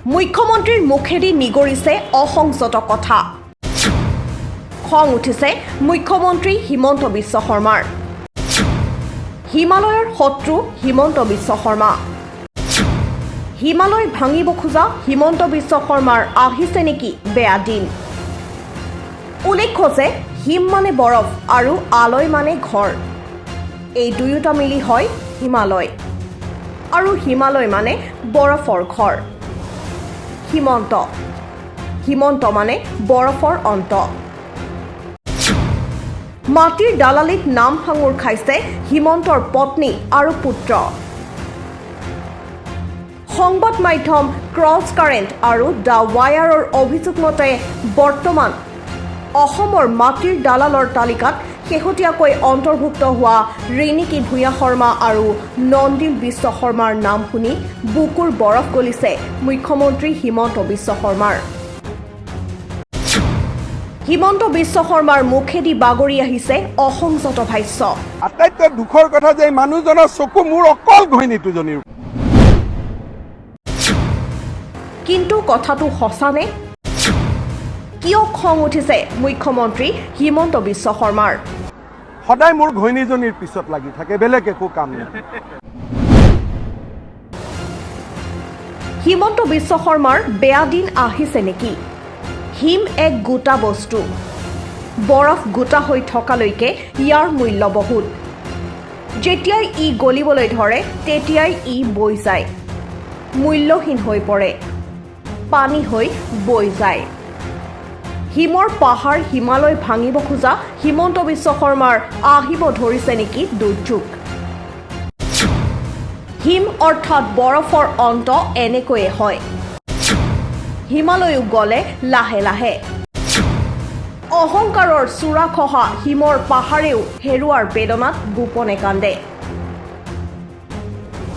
মুখ্যমন্ত্ৰীৰ মুখেদি নিগৰিছে অসংযত কথা। খং উঠিছে মুখ্যমন্ত্ৰী হিমন্ত বিশ্ব শৰ্মাৰ। হিমালয়ৰ শত্ৰু হিমন্ত বিশ্ব শৰ্মা। হিমালয় ভাঙিব খোজা হিমন্ত বিশ্ব শৰ্মাৰ আহিছে নেকি বেয়া দিন। উল্লেখ্য যে হিম মানে বৰফ আৰু আলয় মানে ঘৰ। এই দুয়োটা মিলি হয় হিমালয়, আৰু হিমালয় মানে বৰফৰ ঘৰ। হিমন্ত মানে বৰফৰ অন্ত। মাটিৰ দালালিত নাম সাঙুৰ খাইছে হিমন্তৰ পত্নী আৰু পুত্ৰ। সংবাদ মাধ্যম ক্ৰছ কাৰেণ্ট আৰু দ্য ৱায়াৰৰ অভিযোগ মতে বৰ্তমান অসমৰ মাটিৰ দালালৰ তালিকাত শেহতীয়াকৈ অন্তৰ্ভুক্ত হোৱা ৰিণিকী ভূঞা শৰ্মা আৰু নন্দিল বিশ্ব শৰ্মাৰ নাম শুনি বুকুৰ বৰফ গলিছে মুখ্যমন্ত্ৰী হিমন্ত বিশ্ব শৰ্মাৰ। হিমন্ত বিশ্ব শৰ্মাৰ মুখেদি বাগৰি আহিছে অসংযত ভাষ্য। আটাইতকৈ দুখৰ কথা যে মানুহজনৰ চকু মোৰ অকল ঘৈণীটোজনীৰ। কিন্তু কথাটো সঁচানে? কিয় খং উঠিছে মুখ্যমন্ত্ৰী হিমন্ত বিশ্ব শৰ্মাৰ? সদায় মোৰ ঘৈণীজনীৰ পিছত লাগি থাকে, বেলেগ একো কাম নাই। হিমন্ত বিশ্ব শৰ্মাৰ বেয়া দিন আহিছে নেকি? হিম এক গোটা বস্তু। বৰফ গোটা হৈ থকালৈকে ইয়াৰ মূল্য বহুত। যেতিয়াই ই গলিবলৈ ধৰে তেতিয়াই ই বৈ যায়, মূল্যহীন হৈ পৰে, পানী হৈ বৈ যায়। হিমৰ পাহাৰ হিমালয় ভাঙিব খোজা হিমন্ত বিশ্ব শৰ্মাৰ আহিব ধৰিছে নেকি দুৰ্যোগ। হিম অৰ্থাৎ বৰফৰ অন্ত এনেকৈয়ে হয়। হিমালয়ো গলে লাহে লাহে। অহংকাৰৰ চূড়া খহা হিমৰ পাহাৰেও হেৰুৱাৰ বেদনাত গোপনে কান্দে।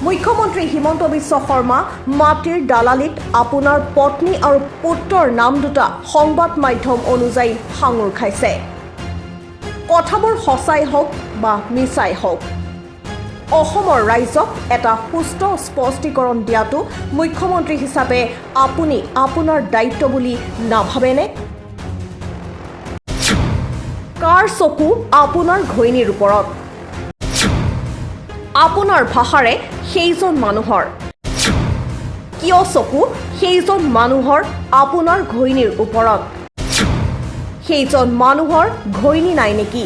মুখ্যমন্ত্ৰী হিমন্ত বিশ্ব শৰ্মা মাটিৰ দালালিত আপোনাৰ পত্নী আৰু পুত্ৰৰ নাম দুটা সংবাদ মাধ্যম অনুযায়ী সাঙুৰ খাইছে। কথাবোৰ সঁচাই হওক বা মিছাই হওক, অসমৰ ৰাইজক এটা সুস্থ স্পষ্টীকৰণ দিয়াটো মুখ্যমন্ত্ৰী হিচাপে আপুনি আপোনাৰ দায়িত্ব বুলি নাভাবেনে? কাৰ চকু আপোনাৰ ঘৈণীৰ ওপৰত? আপোনাৰ ভাষাৰে সেইজন মানুহৰ। কিয় চকু সেইজন মানুহৰ আপোনাৰ ঘৈণীৰ ওপৰত? সেইজন মানুহৰ ঘৈণী নাই নেকি?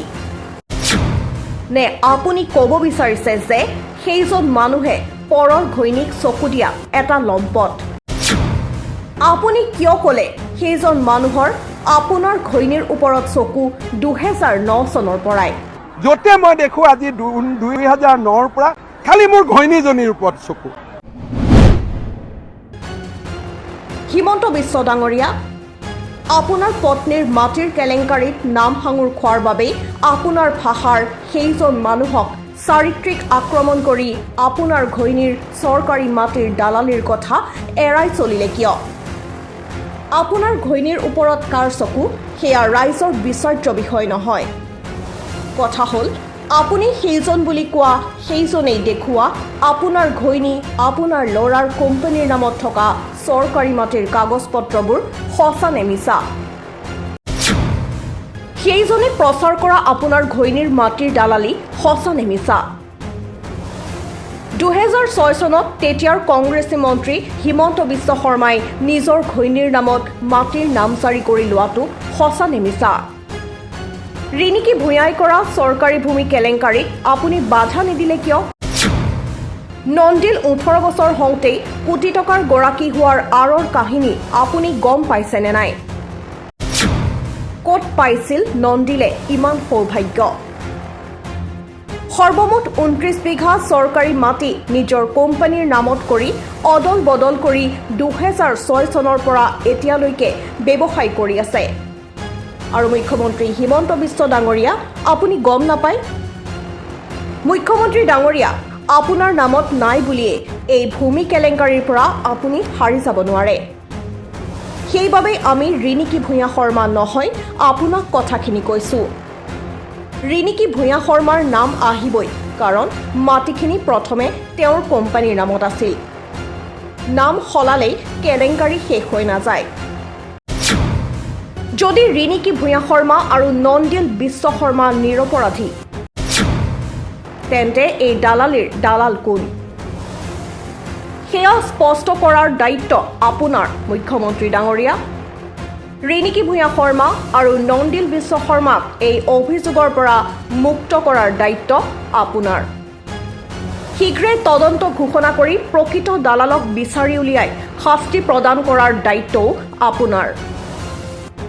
নে আপুনি ক'ব বিচাৰিছে যে সেইজন মানুহে পৰৰ ঘৈণীক চকু দিয়া এটা লম্পট? আপুনি কিয় ক'লে সেইজন মানুহৰ আপোনাৰ ঘৈণীৰ ওপৰত চকু 2009 চনৰ পৰাই? য'তে মই দেখোঁ আজি 2009ৰ পৰা খালি মোৰ ঘৈণীজনীৰ ওপৰত চকু। হিমন্ত বিশ্ব ডাঙৰীয়া, আপোনাৰ পত্নীৰ মাটিৰ কেলেংকাৰীত নাম সাঙুৰ খোৱাৰ বাবেই আপোনাৰ ভাষাৰ সেইজন মানুহক চাৰিত্ৰিক আক্ৰমণ কৰি আপোনাৰ ঘৈণীৰ চৰকাৰী মাটিৰ দালালিৰ কথা এৰাই চলিলে কিয়? আপোনাৰ ঘৈণীৰ ওপৰত কাৰ চকু সেয়া ৰাইজৰ বিচাৰ্য বিষয় নহয়। কথা হ'ল আপুনি সেইজন বুলি কোৱা সেইজনেই দেখুওৱা আপোনাৰ ঘৈণী আপোনাৰ ল'ৰাৰ কোম্পানীৰ নামত থকা চৰকাৰী মাটিৰ কাগজ পত্ৰবোৰ সঁচা নে মিছা? সেইজনে প্ৰচাৰ কৰা আপোনাৰ ঘৈণীৰ মাটিৰ দালালি সঁচা নে মিছা? 2006 চনত তেতিয়াৰ কংগ্ৰেছী মন্ত্ৰী হিমন্ত বিশ্ব শৰ্মাই নিজৰ ঘৈণীৰ নামত মাটিৰ নামজাৰি কৰি লোৱাটো সঁচা নে মিছা? ৰিণিকী ভূঞাই কৰা চৰকাৰী ভূমি কেলেংকাৰীক আপুনি বাধা নিদিলে কিয়? নন্দিল 18 বছৰ হওঁতেই কোটি টকাৰ গৰাকী হোৱাৰ আঁৰৰ কাহিনী আপুনি গম পাইছেনে নাই? ক'ত পাইছিল নন্দিলে ইমান সৌভাগ্য? সৰ্বমুঠ 29 বিঘা চৰকাৰী মাটি নিজৰ কোম্পানীৰ নামত কৰি অদল বদল কৰি 2006 চনৰ পৰা এতিয়ালৈকে ব্যৱসায় কৰি আছে। আৰু মুখ্যমন্ত্ৰী হিমন্ত বিশ্ব ডাঙৰীয়া আপুনি গম নাপায়? মুখ্যমন্ত্ৰী ডাঙৰীয়া, আপোনাৰ নামত নাই বুলিয়ে এই ভূমি কেলেংকাৰীৰ পৰা আপুনি হাৰি যাব নোৱাৰে। সেইবাবেই আমি ৰিণিকী ভূঞা শৰ্মা নহয় আপোনাক কথাখিনি কৈছোঁ। ৰিণিকী ভূঞা শৰ্মাৰ নাম আহিবই, কাৰণ মাটিখিনি প্ৰথমে তেওঁৰ কোম্পানীৰ নামত আছিল। নাম সলালেই কেলেংকাৰী শেষ হৈ নাযায়। যদি ৰিণিকী ভূঞা শৰ্মা আৰু নন্দিল বিশ্ব শৰ্মা নিৰপৰাধী, তেন্তে এই দালালিৰ দালাল কোন? সেয়া স্পষ্ট কৰাৰ দায়িত্ব আপোনাৰ মুখ্যমন্ত্ৰী ডাঙৰীয়া। ৰিণিকী ভূঞা শৰ্মা আৰু নন্দিল বিশ্ব শৰ্মাক এই অভিযোগৰ পৰা মুক্ত কৰাৰ দায়িত্ব আপোনাৰ। শীঘ্ৰে তদন্ত ঘোষণা কৰি প্ৰকৃত দালালক বিচাৰি উলিয়াই শাস্তি প্ৰদান কৰাৰ দায়িত্বও আপোনাৰ।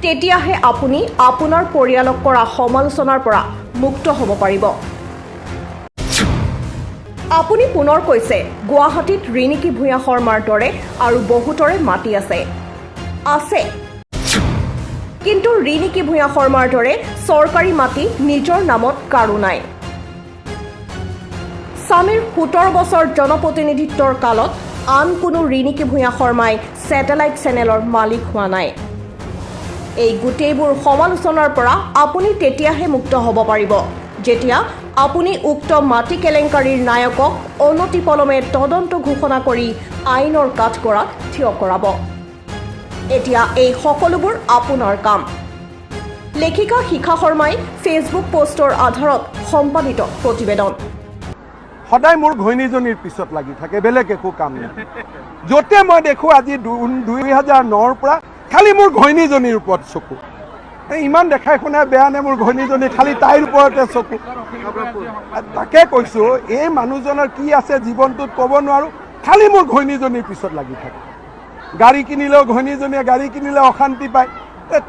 তেতিয়াহে আপুনি আপোনাৰ পৰিয়ালক কৰা সমালোচনাৰ পৰা মুক্ত হ'ব পাৰিব। আপুনি পুনৰ কৈছে গুৱাহাটীত ৰিণিকী ভূঞা শৰ্মাৰ দৰে আৰু বহুতৰে মাটি আছে, কিন্তু ৰিণিকী ভূঞা শৰ্মাৰ দৰে চৰকাৰী মাটি নিজৰ নামত কাৰো নাই। স্বামীৰ 17 বছৰ জনপ্ৰতিনিধিত্বৰ কালত আন কোনো ৰিণিকী ভূঞা শৰ্মাই ছেটেলাইট চেনেলৰ মালিক হোৱা নাই। এই গোটেইবোৰ সমালোচনাৰ পৰা আপুনি তেতিয়াহে মুক্ত হ'ব পাৰিব যেতিয়া আপুনি উক্ত মাটি কেলেংকাৰীৰ নায়কক অনতিপলমে তদন্ত ঘোষণা কৰি আইনৰ কাঠগড়াত থিয় কৰাব। এতিয়া এই সকলোবোৰ আপোনাৰ কাম। লেখিকা শিখা শৰ্মাই ফেচবুক পোষ্টৰ আধাৰত সম্পাদিত প্ৰতিবেদন। সদায় মোৰ ঘৈণীজনীৰ পিছত লাগি থাকে, বেলেগ একো কাম নাই। য'তে মই দেখোঁ আজি 2009ৰ পৰা খালি মোৰ ঘৈণীজনীৰ ওপৰত চকু। ইমান দেখাই শুনাই বেয়া নে মোৰ ঘৈণীজনী, খালি তাইৰ ওপৰতে চকু। তাকে কৈছোঁ, এই মানুহজনৰ কি আছে জীৱনটোত ক'ব নোৱাৰোঁ, খালি মোৰ ঘৈণীজনীৰ পিছত লাগি থাকে। গাড়ী কিনিলেও ঘৈণীজনীয়ে গাড়ী কিনিলে অশান্তি পায়।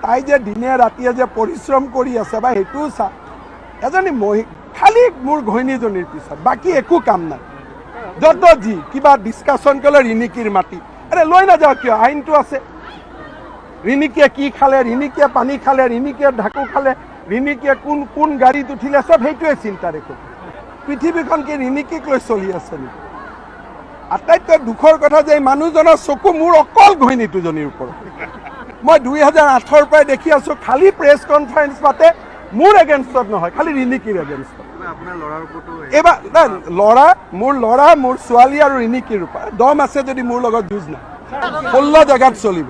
তাই যে দিনে ৰাতিয়ে যে পৰিশ্ৰম কৰি আছে বা সেইটোও চা। এজনী খালি মোৰ ঘৈণীজনীৰ পিছত, বাকী একো কাম নাই। যত যি কিবা ডিছকাশ্যন কৰিলে ৰিণিকীৰ মাটি, আৰে লৈ নাযাওঁ কিয়, আইনটো আছে। ৰিণিকীয়ে কি খালে, ৰিণিকীয়ে পানী খালে, ৰিণিকীয়ে ঢাকু খালে, ৰিণিকীয়ে কোন গাড়ীত উঠিলে, চব সেইটোৱে চিন্তা দেখোঁ। পৃথিৱীখন কি ৰিণিকীক লৈ চলি আছে নেকি? আটাইতকৈ দুখৰ কথা যে এই মানুহজনৰ চকু মোৰ অকল ঘৈণীটোজনীৰ ওপৰত। মই 2008ৰ পৰাই দেখি আছোঁ, খালি প্ৰেছ কনফাৰেন্স পাতে মোৰ এগেইনষ্টত নহয়, খালি ৰিণিকীৰ এগেইনষ্টত। এইবাৰ মোৰ ল'ৰা, মোৰ ছোৱালী আৰু ৰিণিকীৰ ওপৰত দম আছে যদি মোৰ লগত যুঁজ নাই। 16 জেগাত চলিব।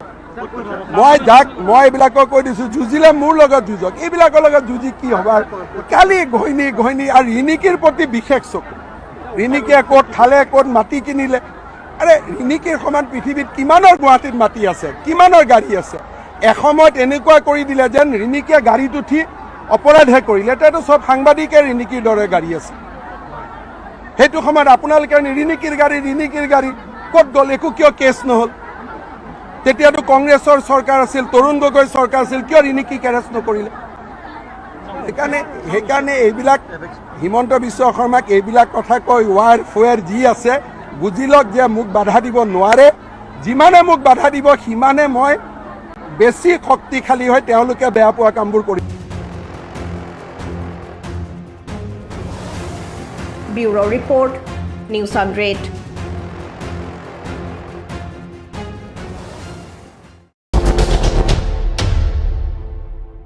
মই এইবিলাকক কৈ দিছোঁ, যুঁজিলে মোৰ লগত যুঁজক, এইবিলাকৰ লগত যুঁজি কি হ'ব। কালি ঘৈণী আৰু ৰিণিকীৰ প্ৰতি বিশেষ চকু। ৰিণিকীয়ে ক'ত খালে, ক'ত মাটি কিনিলে। আৰে ৰিণিকীৰ সমান পৃথিৱীত কিমানৰ গুৱাহাটীত মাটি আছে, কিমানৰ গাড়ী আছে। এসময়ত এনেকুৱা কৰি দিলে যেন ৰিণিকীয়ে গাড়ীত উঠি অপৰাধহে কৰিলে। এতিয়াতো চব সাংবাদিকে ৰিণিকীৰ দৰে গাড়ী আছে। সেইটো সময়ত আপোনালোকে ৰিণিকীৰ গাড়ী ক'ত গ'ল, একো কিয় কেছ নহ'ল? তেতিয়াতো কংগ্ৰেছৰ চৰকাৰ আছিল, তৰুণ গগৈৰ চৰকাৰ আছিল, কিয় ৰিণিকীক এৰেষ্ট নকৰিলে? সেইকাৰণে এইবিলাক হিমন্ত বিশ্ব শৰ্মাক এইবিলাক কথা কৈ ৱাৰ ফুৱেৰ যি আছে বুজি লওক যে মোক বাধা দিব নোৱাৰে। যিমানে মোক বাধা দিব সিমানে মই বেছি শক্তিশালী হৈ তেওঁলোকে বেয়া পোৱা কামবোৰ কৰিম। Bureau report, news 100।